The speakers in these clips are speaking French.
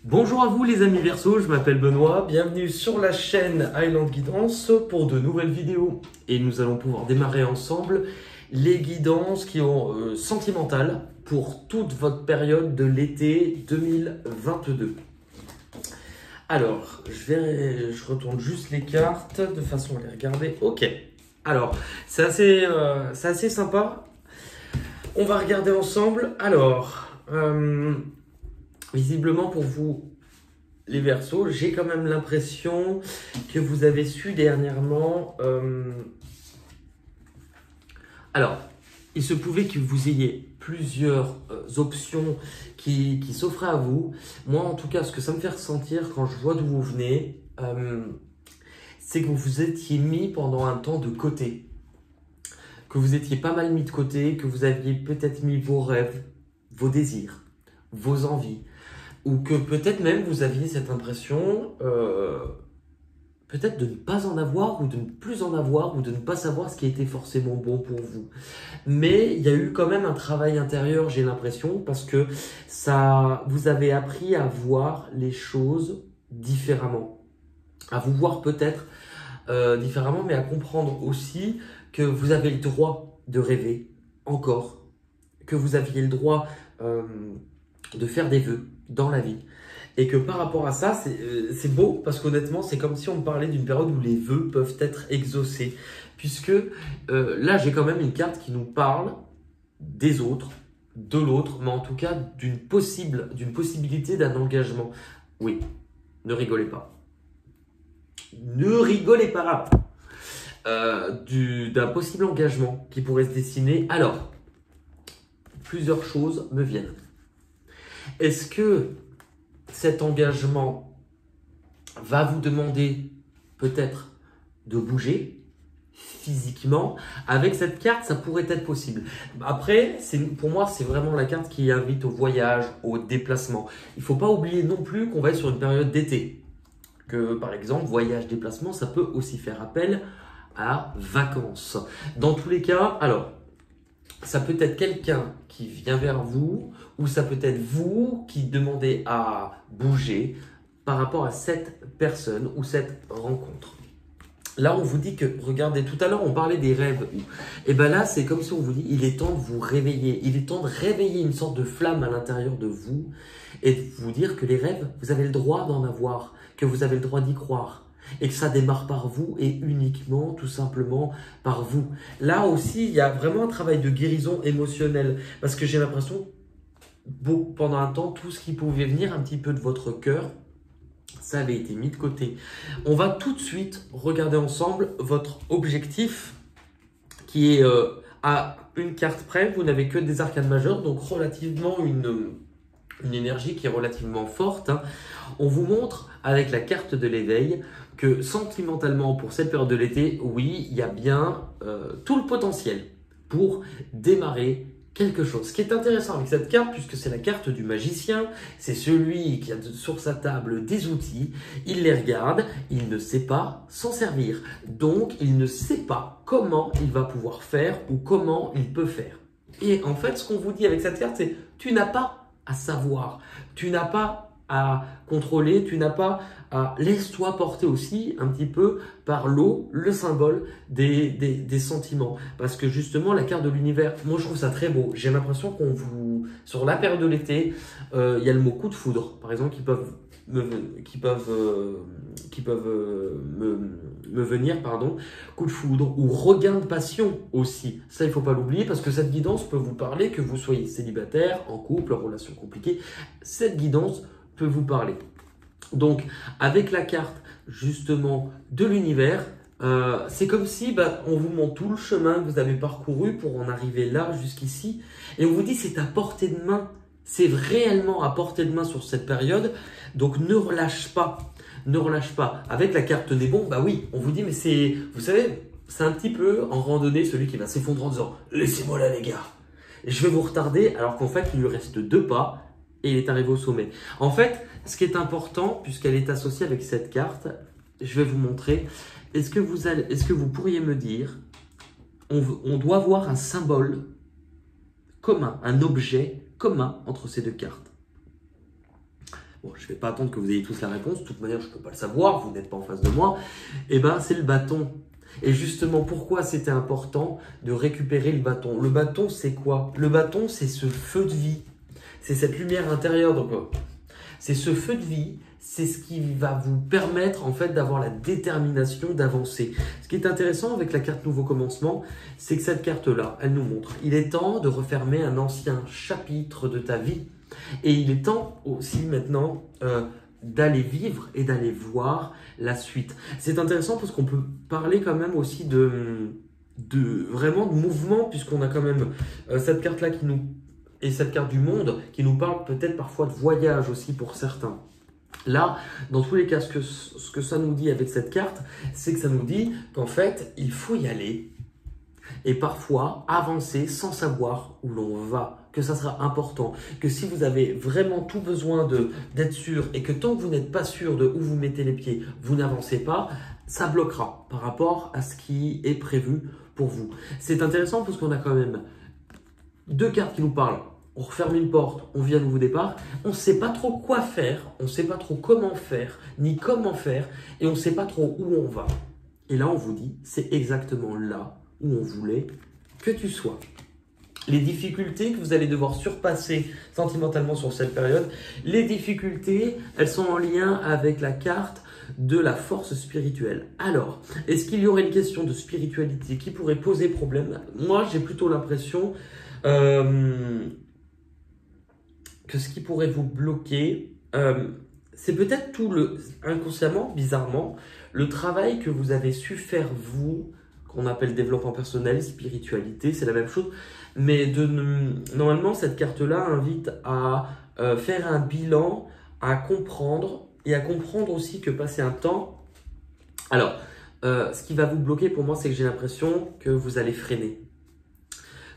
Bonjour à vous les amis Verseau, je m'appelle Benoît, bienvenue sur la chaîne Highland Guidance pour de nouvelles vidéos. Et nous allons pouvoir démarrer ensemble les guidances qui ont sentimentales pour toute votre période de l'été 2022. Alors, je retourne juste les cartes de façon à les regarder. Ok, alors c'est assez sympa. On va regarder ensemble. Alors, visiblement pour vous, les Verseaux, j'ai quand même l'impression que vous avez su dernièrement. Alors, il se pouvait que vous ayez plusieurs options qui s'offraient à vous. Moi, en tout cas, ce que ça me fait ressentir quand je vois d'où vous venez, c'est que vous vous étiez mis pendant un temps de côté. Que vous étiez pas mal mis de côté, que vous aviez peut-être mis vos rêves, vos désirs, vos envies. Ou que peut-être même vous aviez cette impression peut-être de ne pas en avoir ou de ne plus en avoir ou de ne pas savoir ce qui était forcément bon pour vous. Mais il y a eu quand même un travail intérieur, j'ai l'impression, parce que vous avez appris à voir les choses différemment. À vous voir peut-être différemment, mais à comprendre aussi que vous avez le droit de rêver encore, que vous aviez le droit de faire des vœux dans la vie. Et que par rapport à ça, c'est beau parce qu'honnêtement, c'est comme si on me parlait d'une période où les vœux peuvent être exaucés. Puisque là, j'ai quand même une carte qui nous parle des autres, de l'autre, mais en tout cas d'une possibilité d'un engagement. Oui, ne rigolez pas. Ne rigolez pas. D'un possible engagement qui pourrait se dessiner. Alors, plusieurs choses me viennent. Est-ce que cet engagement va vous demander peut-être de bouger physiquement? Avec cette carte, ça pourrait être possible. Après, pour moi, c'est vraiment la carte qui invite au voyage, au déplacement. Il ne faut pas oublier non plus qu'on va être sur une période d'été. Que par exemple, voyage, déplacement, ça peut aussi faire appel à vacances. Dans tous les cas, alors, ça peut être quelqu'un qui vient vers vous ou ça peut être vous qui demandez à bouger par rapport à cette personne ou cette rencontre. Là, on vous dit que, regardez, tout à l'heure, on parlait des rêves. Et bien là, c'est comme si on vous dit, il est temps de vous réveiller. Il est temps de réveiller une sorte de flamme à l'intérieur de vous et de vous dire que les rêves, vous avez le droit d'en avoir, que vous avez le droit d'y croire. Et que ça démarre par vous et uniquement, tout simplement, par vous. Là aussi, il y a vraiment un travail de guérison émotionnelle. Parce que j'ai l'impression, pendant un temps, tout ce qui pouvait venir un petit peu de votre cœur, ça avait été mis de côté. On va tout de suite regarder ensemble votre objectif qui est à une carte près. Vous n'avez que des arcanes majeures, donc relativement une énergie qui est relativement forte. On vous montre avec la carte de l'éveil que sentimentalement pour cette période de l'été, oui, il y a bien tout le potentiel pour démarrer quelque chose. Ce qui est intéressant avec cette carte, puisque c'est la carte du magicien, c'est celui qui a sur sa table des outils, il les regarde, il ne sait pas s'en servir. Donc, il ne sait pas comment il va pouvoir faire ou comment il peut faire. Et en fait, ce qu'on vous dit avec cette carte, c'est tu n'as pas à savoir, tu n'as pas à contrôler, tu n'as pas à... Laisse-toi porter aussi un petit peu par l'eau, le symbole des sentiments. Parce que justement, la carte de l'univers, moi je trouve ça très beau. J'ai l'impression qu'on vous... Sur la période de l'été, il y a le mot coup de foudre, par exemple, qui peuvent me venir, pardon, coup de foudre ou regain de passion aussi. Ça, il ne faut pas l'oublier parce que cette guidance peut vous parler, que vous soyez célibataire, en couple, en relation compliquée. Cette guidance peut vous parler. Donc, avec la carte justement de l'univers, c'est comme si on vous montre tout le chemin que vous avez parcouru pour en arriver là, jusqu'ici. Et on vous dit c'est à portée de main. C'est réellement à portée de main sur cette période. Donc, ne relâche pas. Ne relâche pas. Avec la carte des bons, oui, on vous dit, mais c'est, vous savez, c'est un petit peu en randonnée celui qui va s'effondrer en disant « Laissez-moi là les gars, je vais vous retarder » alors qu'en fait, il lui reste 2 pas et il est arrivé au sommet. En fait, ce qui est important, puisqu'elle est associée avec cette carte, je vais vous montrer. Est-ce que vous pourriez me dire, on doit avoir un symbole commun, un objet commun entre ces 2 cartes. bon, je ne vais pas attendre que vous ayez tous la réponse, de toute manière, je ne peux pas le savoir, vous n'êtes pas en face de moi, et ben c'est le bâton. Et justement, pourquoi c'était important de récupérer le bâton? Le bâton, c'est quoi? Le bâton, c'est ce feu de vie, c'est cette lumière intérieure, donc c'est ce feu de vie, c'est ce qui va vous permettre en fait d'avoir la détermination d'avancer. Ce qui est intéressant avec la carte Nouveau Commencement, c'est que cette carte-là, elle nous montre, il est temps de refermer un ancien chapitre de ta vie. Et il est temps aussi maintenant d'aller vivre et d'aller voir la suite. C'est intéressant parce qu'on peut parler quand même aussi vraiment de mouvement, puisqu'on a quand même cette carte-là et cette carte du monde qui nous parle peut-être parfois de voyage aussi pour certains. Là, dans tous les cas, ce que ça nous dit avec cette carte, c'est que ça nous dit qu'en fait, il faut y aller et parfois avancer sans savoir où l'on va, que ça sera important, que si vous avez vraiment tout besoin d'être sûr et que tant que vous n'êtes pas sûr de où vous mettez les pieds, vous n'avancez pas, ça bloquera par rapport à ce qui est prévu pour vous. C'est intéressant parce qu'on a quand même deux cartes qui nous parlent. On referme une porte, on vit un nouveau départ. On ne sait pas trop quoi faire, on ne sait pas trop comment faire, ni comment faire, et on ne sait pas trop où on va. Et là, on vous dit, c'est exactement là où on voulait que tu sois. Les difficultés que vous allez devoir surpasser sentimentalement sur cette période, les difficultés, elles sont en lien avec la carte de la force spirituelle. Alors, est-ce qu'il y aurait une question de spiritualité qui pourrait poser problème? Moi, j'ai plutôt l'impression que ce qui pourrait vous bloquer, c'est peut-être inconsciemment, bizarrement, le travail que vous avez su faire vous, qu'on appelle développement personnel, spiritualité, c'est la même chose. Mais normalement, cette carte-là invite à faire un bilan, à comprendre, et à comprendre aussi que passer un temps... Alors, ce qui va vous bloquer pour moi, c'est que j'ai l'impression que vous allez freiner.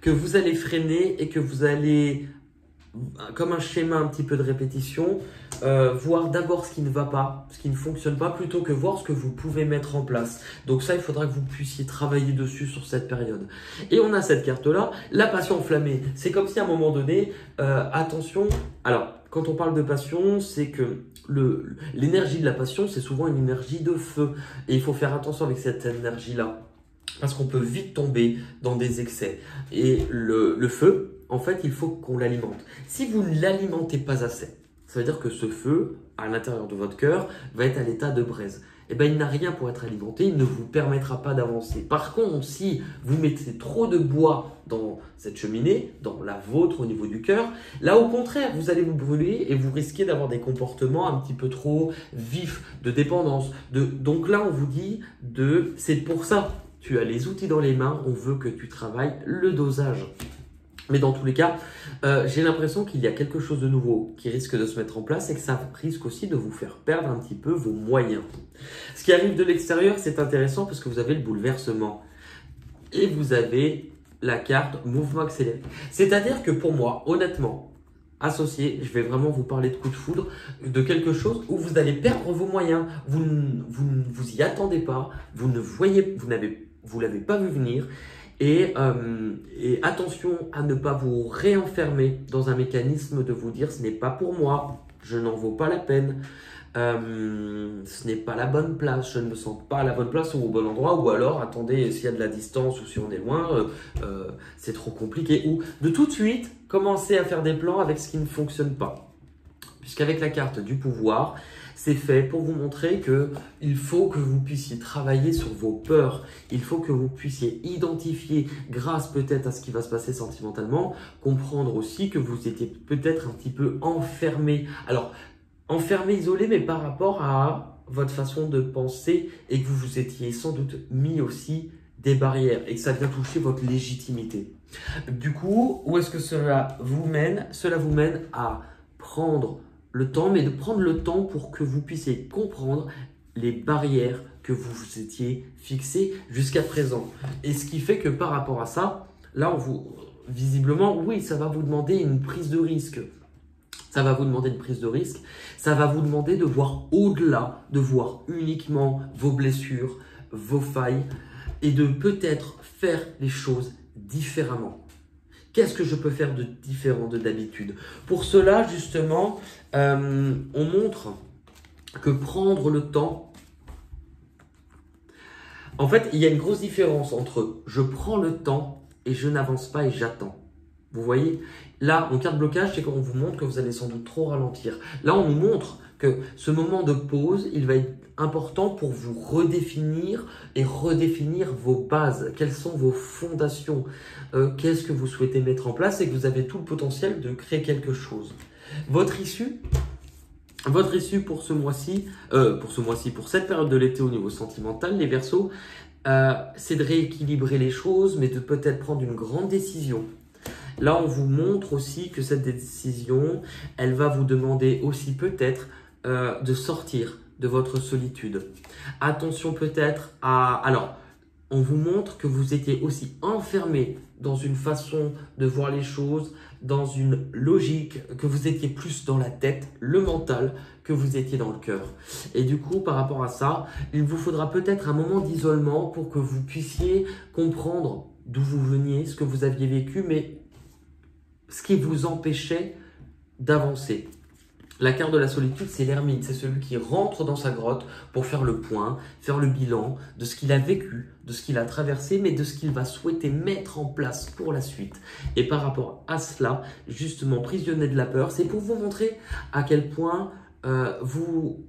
Que vous allez freiner et que vous allez, comme un schéma un petit peu de répétition, voir d'abord ce qui ne va pas, ce qui ne fonctionne pas, plutôt que voir ce que vous pouvez mettre en place. Donc ça, il faudra que vous puissiez travailler dessus sur cette période. Et on a cette carte-là, la passion enflammée. C'est comme si à un moment donné, attention, alors quand on parle de passion, c'est que l'énergie de la passion, c'est souvent une énergie de feu. Et il faut faire attention avec cette énergie-là, parce qu'on peut vite tomber dans des excès. Et le feu, en fait, il faut qu'on l'alimente. Si vous ne l'alimentez pas assez, ça veut dire que ce feu, à l'intérieur de votre cœur, va être à l'état de braise. Eh bien, il n'a rien pour être alimenté, il ne vous permettra pas d'avancer. Par contre, si vous mettez trop de bois dans cette cheminée, dans la vôtre au niveau du cœur, là au contraire, vous allez vous brûler et vous risquez d'avoir des comportements un petit peu trop vifs, de dépendance. Donc là, on vous dit, c'est pour ça, tu as les outils dans les mains, on veut que tu travailles le dosage. Mais dans tous les cas, j'ai l'impression qu'il y a quelque chose de nouveau qui risque de se mettre en place et que ça risque aussi de vous faire perdre un petit peu vos moyens. Ce qui arrive de l'extérieur, c'est intéressant parce que vous avez le bouleversement et vous avez la carte mouvement accéléré. C'est-à-dire que pour moi, honnêtement, associé, je vais vraiment vous parler de coup de foudre, de quelque chose où vous allez perdre vos moyens. Vous ne vous y attendez pas, vous l'avez pas vu venir. Et attention à ne pas vous réenfermer dans un mécanisme de vous dire ce n'est pas pour moi, je n'en vaux pas la peine, ce n'est pas la bonne place, je ne me sens pas à la bonne place ou au bon endroit, ou alors attendez, s'il y a de la distance ou si on est loin, c'est trop compliqué, ou de tout de suite commencer à faire des plans avec ce qui ne fonctionne pas. Puisqu'avec la carte du pouvoir, c'est fait pour vous montrer qu'il faut que vous puissiez travailler sur vos peurs. Il faut que vous puissiez identifier, grâce peut-être à ce qui va se passer sentimentalement, comprendre aussi que vous étiez peut-être un petit peu enfermé. Alors, enfermé, isolé, mais par rapport à votre façon de penser et que vous vous étiez sans doute mis aussi des barrières et que ça vient toucher votre légitimité. Du coup, où est-ce que cela vous mène? Cela vous mène à prendre le temps, mais de prendre le temps pour que vous puissiez comprendre les barrières que vous vous étiez fixées jusqu'à présent. Et ce qui fait que par rapport à ça, là, visiblement, oui, ça va vous demander une prise de risque. Ça va vous demander une prise de risque. Ça va vous demander de voir au-delà, de voir uniquement vos blessures, vos failles et de peut-être faire les choses différemment. Qu'est-ce que je peux faire de différent de d'habitude? Pour cela, justement, on montre que prendre le temps, en fait, il y a une grosse différence entre je prends le temps et je n'avance pas et j'attends. Vous voyez? Là, en carte blocage, c'est qu'on vous montre que vous allez sans doute trop ralentir. Là, on nous montre que ce moment de pause, il va être important pour vous redéfinir et redéfinir vos bases. Quelles sont vos fondations? Qu'est-ce que vous souhaitez mettre en place et que vous avez tout le potentiel de créer quelque chose. Votre issue pour ce mois-ci, pour cette période de l'été au niveau sentimental, les Verseaux, c'est de rééquilibrer les choses, mais de peut-être prendre une grande décision. Là, on vous montre aussi que cette décision, elle va vous demander aussi peut-être de sortir de votre solitude. Attention peut-être à... Alors, on vous montre que vous étiez aussi enfermé dans une façon de voir les choses, dans une logique, que vous étiez plus dans la tête, le mental, que vous étiez dans le cœur. Et du coup, par rapport à ça, il vous faudra peut-être un moment d'isolement pour que vous puissiez comprendre d'où vous veniez, ce que vous aviez vécu, mais ce qui vous empêchait d'avancer. La carte de la solitude, c'est l'ermite, c'est celui qui rentre dans sa grotte pour faire le point, faire le bilan de ce qu'il a vécu, de ce qu'il a traversé, mais de ce qu'il va souhaiter mettre en place pour la suite. Et par rapport à cela, justement, prisonnier de la peur, c'est pour vous montrer à quel point vous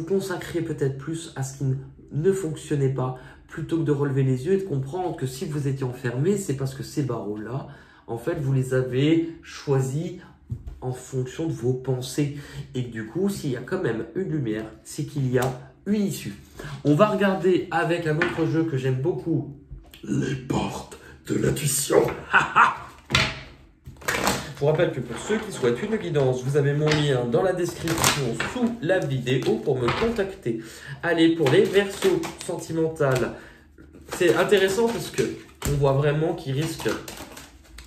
consacrez peut-être plus à ce qui ne fonctionnait pas, plutôt que de relever les yeux et de comprendre que si vous étiez enfermé, c'est parce que ces barreaux-là, en fait, vous les avez choisis en fonction de vos pensées. Et du coup, s'il y a quand même une lumière, c'est qu'il y a une issue. On va regarder avec un autre jeu que j'aime beaucoup. Les portes de l'intuition. Je vous rappelle que pour ceux qui souhaitent une guidance, vous avez mon lien dans la description sous la vidéo pour me contacter. Allez, pour les Verseaux sentimentales, c'est intéressant parce que on voit vraiment qu'il risque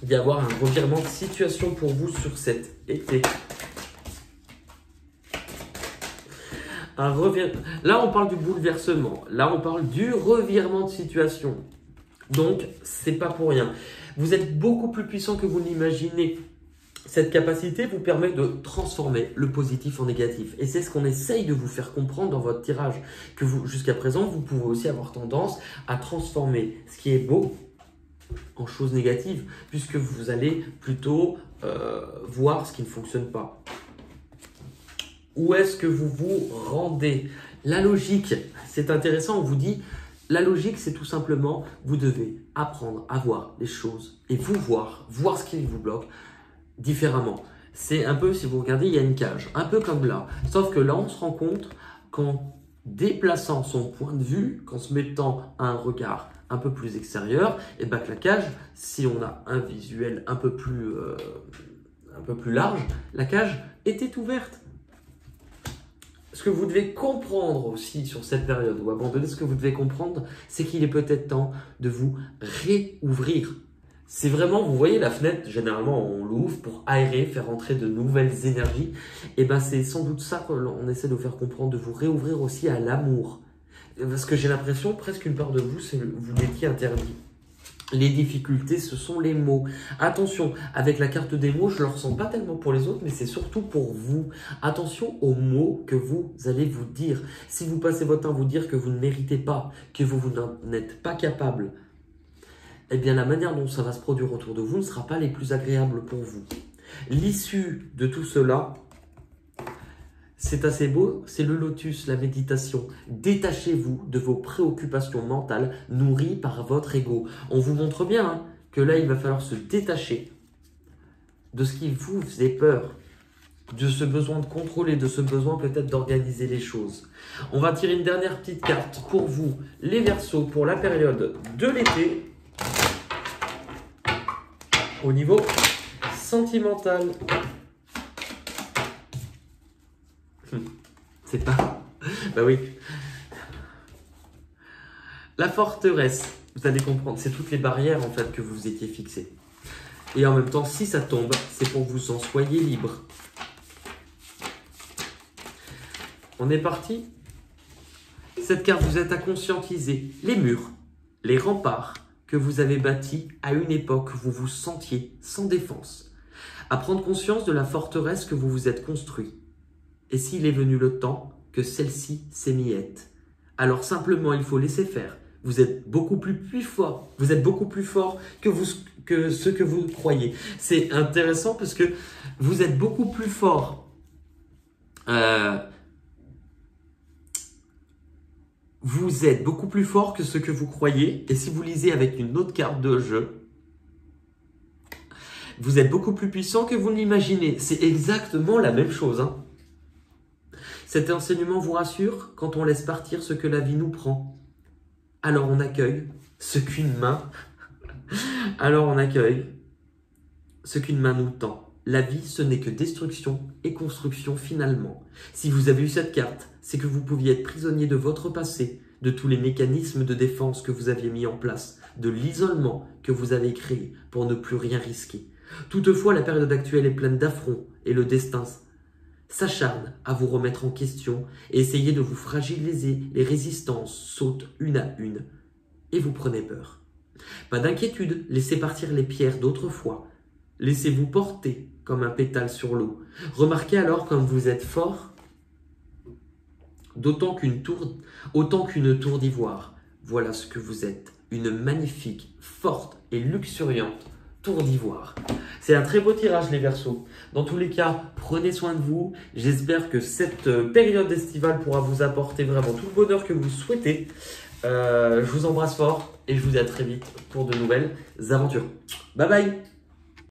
d'y avoir un revirement de situation pour vous sur cet été. Là, on parle du bouleversement. Là, on parle du revirement de situation. Donc, c'est pas pour rien. Vous êtes beaucoup plus puissant que vous l'imaginez. Cette capacité vous permet de transformer le positif en négatif. Et c'est ce qu'on essaye de vous faire comprendre dans votre tirage. Que vous, jusqu'à présent, vous pouvez aussi avoir tendance à transformer ce qui est beau en choses négatives, puisque vous allez plutôt voir ce qui ne fonctionne pas. Où est-ce que vous vous rendez? La logique, c'est intéressant, on vous dit, la logique, c'est tout simplement, vous devez apprendre à voir les choses et vous voir ce qui vous bloque différemment. C'est un peu, si vous regardez, il y a une cage, un peu comme là, sauf que là, on se rend compte qu'en déplaçant son point de vue, qu'en se mettant un regard un peu plus extérieur, et bien que la cage, si on a un visuel un peu plus large, la cage était ouverte. Ce que vous devez comprendre aussi sur cette période, ou abandonner, ce que vous devez comprendre, c'est qu'il est peut-être temps de vous réouvrir. C'est vraiment, vous voyez la fenêtre, généralement on l'ouvre pour aérer, faire entrer de nouvelles énergies. Et bien c'est sans doute ça qu'on essaie de vous faire comprendre, de vous réouvrir aussi à l'amour. Parce que j'ai l'impression, presque une part de vous, c'est vous l'étiez interdit. Les difficultés, ce sont les mots. Attention, avec la carte des mots, je ne le ressens pas tellement pour les autres, mais c'est surtout pour vous. Attention aux mots que vous allez vous dire. Si vous passez votre temps à vous dire que vous ne méritez pas, que vous n'êtes pas capable, eh bien la manière dont ça va se produire autour de vous ne sera pas les plus agréables pour vous. L'issue de tout cela, c'est assez beau, c'est le lotus, la méditation. Détachez-vous de vos préoccupations mentales nourries par votre ego. On vous montre bien que là, il va falloir se détacher de ce qui vous faisait peur, de ce besoin de contrôler, de ce besoin peut-être d'organiser les choses. On va tirer une dernière petite carte pour vous, les Verseaux, pour la période de l'été, au niveau sentimental. C'est pas... Bah oui. La forteresse, vous allez comprendre, c'est toutes les barrières en fait que vous étiez fixées. Et en même temps, si ça tombe, c'est pour que vous en soyez libre. On est parti. Cette carte vous aide à conscientiser les murs, les remparts, que vous avez bâti à une époque où vous vous sentiez sans défense, à prendre conscience de la forteresse que vous vous êtes construit. Et s'il est venu le temps que celle-ci s'émiette, alors simplement il faut laisser faire. Vous êtes beaucoup plus fort. Vous êtes beaucoup plus fort que ce que vous croyez. C'est intéressant parce que vous êtes beaucoup plus fort. Vous êtes beaucoup plus fort que ce que vous croyez. Et si vous lisez avec une autre carte de jeu, vous êtes beaucoup plus puissant que vous ne l'imaginez. C'est exactement la même chose, hein. Cet enseignement vous rassure quand on laisse partir ce que la vie nous prend. Alors on accueille ce qu'une main nous tend. La vie, ce n'est que destruction et construction finalement. Si vous avez eu cette carte, c'est que vous pouviez être prisonnier de votre passé, de tous les mécanismes de défense que vous aviez mis en place, de l'isolement que vous avez créé pour ne plus rien risquer. Toutefois, la période actuelle est pleine d'affronts et le destin s'acharne à vous remettre en question et essayer de vous fragiliser. Les résistances sautent une à une et vous prenez peur. Pas d'inquiétude, laissez partir les pierres d'autrefois. Laissez-vous porter comme un pétale sur l'eau. Remarquez alors comme vous êtes fort, autant qu'une tour d'ivoire. Voilà ce que vous êtes, une magnifique, forte et luxuriante tour d'ivoire. C'est un très beau tirage les Verseaux. Dans tous les cas, prenez soin de vous. J'espère que cette période estivale pourra vous apporter vraiment tout le bonheur que vous souhaitez. Je vous embrasse fort et je vous dis à très vite pour de nouvelles aventures. Bye bye!